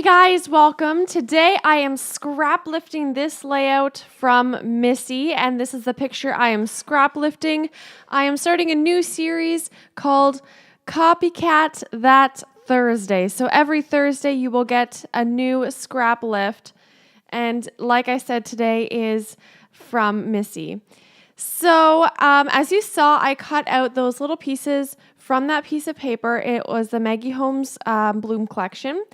Guys, welcome. Today I am scrap lifting this layout from Missy, and this is the picture I am scrap lifting. I am starting a new series called Copycat That Thursday. So every Thursday you will get a new scrap lift, and like I said, today is from Missy. So as you saw, I cut out those little pieces from that piece of paper. It was the Maggie Holmes Bloom collection.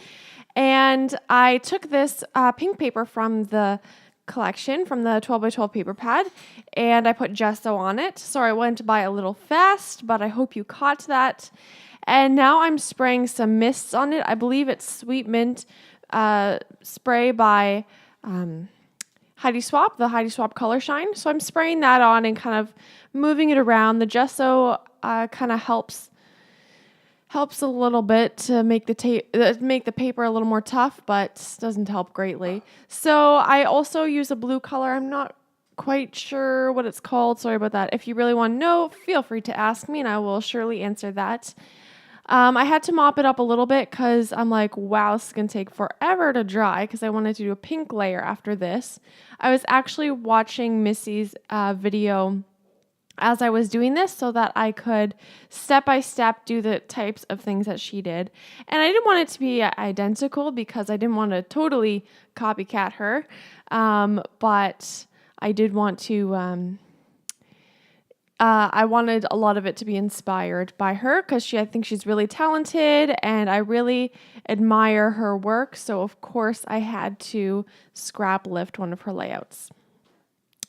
And I took this pink paper from the collection, from the 12 by 12 paper pad, and I put gesso on it. Sorry, I went by a little fast, but I hope you caught that. And now I'm spraying some mists on it. I believe it's Sweet Mint spray by Heidi Swapp, the Heidi Swapp Color Shine. So I'm spraying that on and kind of moving it around. The gesso kind of helps a little bit to make the paper a little more tough, but doesn't help greatly. So I also use a blue color. I'm not quite sure what it's called. Sorry about that. If you really want to know, feel free to ask me and I will surely answer that. I had to mop it up a little bit because I'm like, wow, this is going to take forever to dry because I wanted to do a pink layer after this. I was actually watching Missy's video as I was doing this so that I could step by step do the types of things that she did. And I didn't want it to be identical because I didn't want to totally copycat her. But I did want to, I wanted a lot of it to be inspired by her because I think she's really talented and I really admire her work. So of course I had to scrap lift one of her layouts.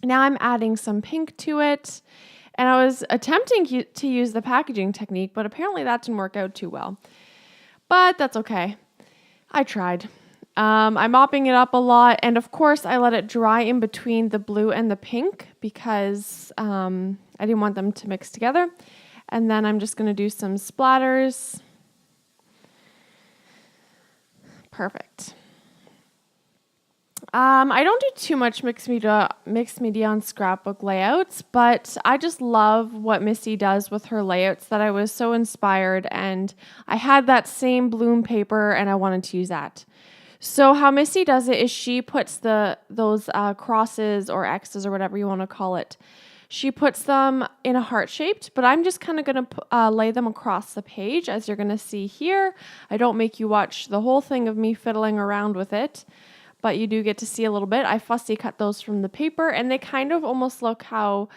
Now I'm adding some pink to it. And I was attempting to use the packaging technique, but apparently that didn't work out too well. But that's okay. I tried. I'm mopping it up a lot. And of course, I let it dry in between the blue and the pink because I didn't want them to mix together. And then I'm just going to do some splatters. Perfect. I don't do too much mixed media on scrapbook layouts, but I just love what Missy does with her layouts that I was so inspired and I had that same bloom paper and I wanted to use that. So how Missy does it is she puts those crosses or X's or whatever you want to call it. She puts them in a heart shaped, but I'm just kind of going to lay them across the page as you're going to see here. I don't make you watch the whole thing of me fiddling around with it. But you do get to see a little bit. I fussy cut those from the paper, and they kind of almost look how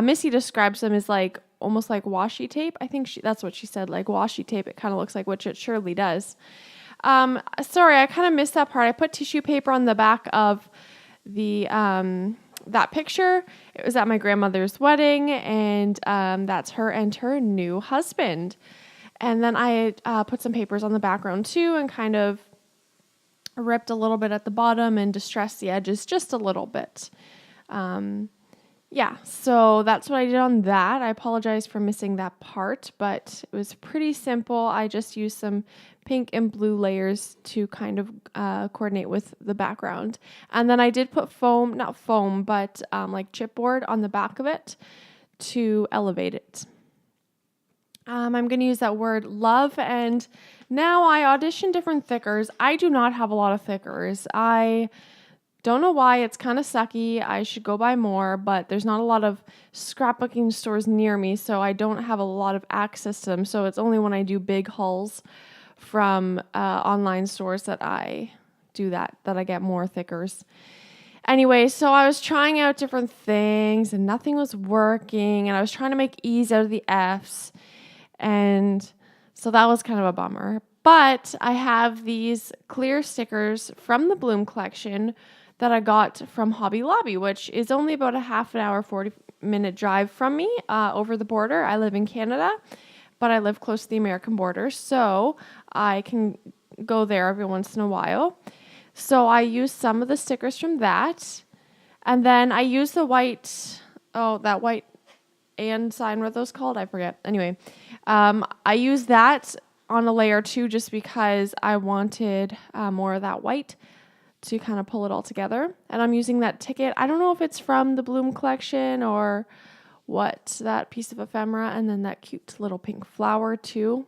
Missy describes them as like almost like washi tape. I think that's what she said, like washi tape. It kind of looks like, which it surely does. Sorry, I kind of missed that part. I put tissue paper on the back of the that picture. It was at my grandmother's wedding, and that's her and her new husband. And then I put some papers on the background too, and kind of ripped a little bit at the bottom and distressed the edges just a little bit. Yeah, so that's what I did on that. I apologize for missing that part, but it was pretty simple. I just used some pink and blue layers to kind of coordinate with the background. And then I did put not foam, but like chipboard on the back of it to elevate it. I'm going to use that word love, and now I audition different thickers. I do not have a lot of thickers. I don't know why. It's kind of sucky. I should go buy more, but there's not a lot of scrapbooking stores near me, so I don't have a lot of access to them. So it's only when I do big hauls from online stores that I do that I get more thickers. Anyway, so I was trying out different things, and nothing was working, and I was trying to make E's out of the F's. And so that was kind of a bummer. But I have these clear stickers from the Bloom collection that I got from Hobby Lobby, which is only about a half an hour, 40-minute drive from me over the border. I live in Canada, but I live close to the American border, so I can go there every once in a while. So I used some of the stickers from that. And then I used the white and sign, what are those called? I forget. Anyway, I used that on a layer too, just because I wanted more of that white to kind of pull it all together. And I'm using that ticket. I don't know if it's from the Bloom collection or what, that piece of ephemera, and then that cute little pink flower too.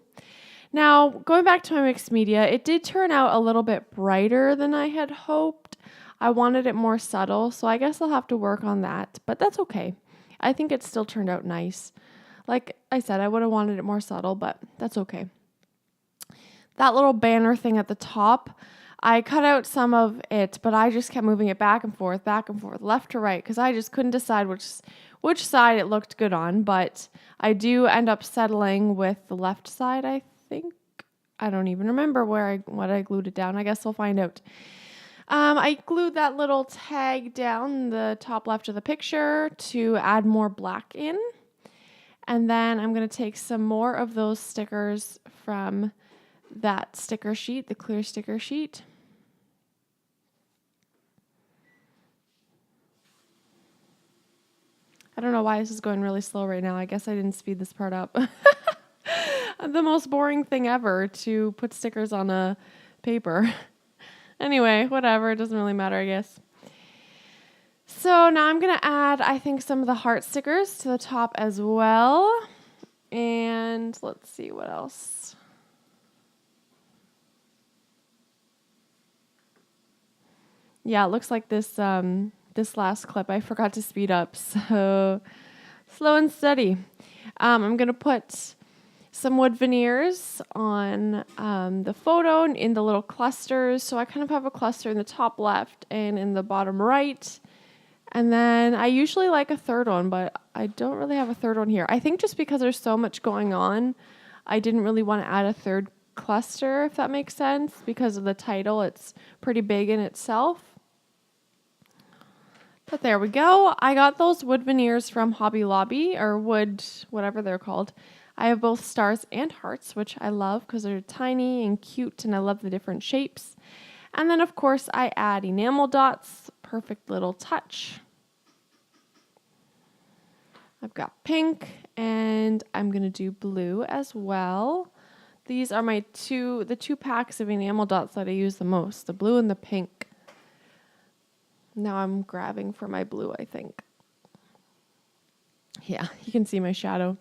Now, going back to my mixed media, it did turn out a little bit brighter than I had hoped. I wanted it more subtle, so I guess I'll have to work on that, but that's okay. I think it still turned out nice. Like I said, I would have wanted it more subtle, but that's okay. That little banner thing at the top, I cut out some of it, but I just kept moving it back and forth, left to right, because I just couldn't decide which side it looked good on. But I do end up settling with the left side, I think. I don't even remember what I glued it down. I guess we'll find out. I glued that little tag down the top left of the picture to add more black in. And then I'm going to take some more of those stickers from that sticker sheet, the clear sticker sheet. I don't know why this is going really slow right now. I guess I didn't speed this part up. The most boring thing ever to put stickers on a paper. Anyway, whatever. It doesn't really matter, I guess. So now I'm going to add, I think, some of the heart stickers to the top as well. And let's see what else. Yeah, it looks like this this last clip I forgot to speed up, so slow and steady. I'm going to put some wood veneers on the photo in the little clusters. So I kind of have a cluster in the top left and in the bottom right. And then I usually like a third one, but I don't really have a third one here. I think just because there's so much going on, I didn't really want to add a third cluster, if that makes sense, because of the title. It's pretty big in itself. But there we go. I got those wood veneers from Hobby Lobby, or wood, whatever they're called. I have both stars and hearts, which I love because they're tiny and cute, and I love the different shapes. And then, of course, I add enamel dots. Perfect little touch. I've got pink, and I'm going to do blue as well. These are the two packs of enamel dots that I use the most, the blue and the pink. Now I'm grabbing for my blue, I think. Yeah, you can see my shadow.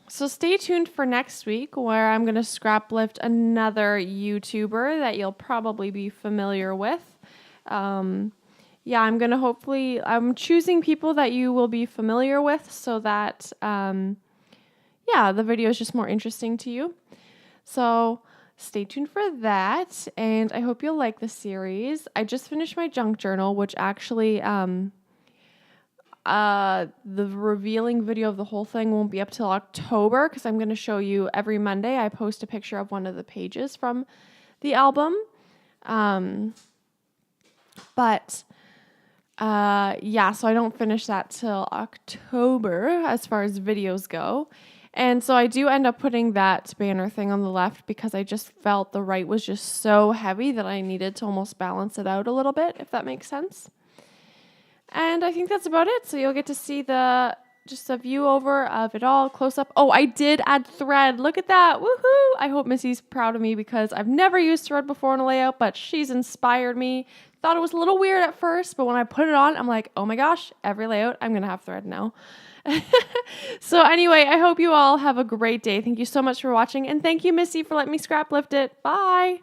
So stay tuned for next week, where I'm going to scrap lift another YouTuber that you'll probably be familiar with. I'm choosing people that you will be familiar with so that, the video is just more interesting to you. So stay tuned for that, and I hope you'll like the series. I just finished my junk journal, which actually, the revealing video of the whole thing won't be up till October, because I'm going to show you every Monday. I post a picture of one of the pages from the album. So I don't finish that till October as far as videos go. And so I do end up putting that banner thing on the left because I just felt the right was just so heavy that I needed to almost balance it out a little bit, if that makes sense. And I think that's about it. So you'll get to see just a view over of it all close up. Oh, I did add thread. Look at that. Woohoo! I hope Missy's proud of me because I've never used thread before in a layout, but she's inspired me. Thought it was a little weird at first, but when I put it on, I'm like, oh my gosh, every layout, I'm going to have thread now. So anyway, I hope you all have a great day. Thank you so much for watching, and thank you, Missy, for letting me scrap lift it. Bye.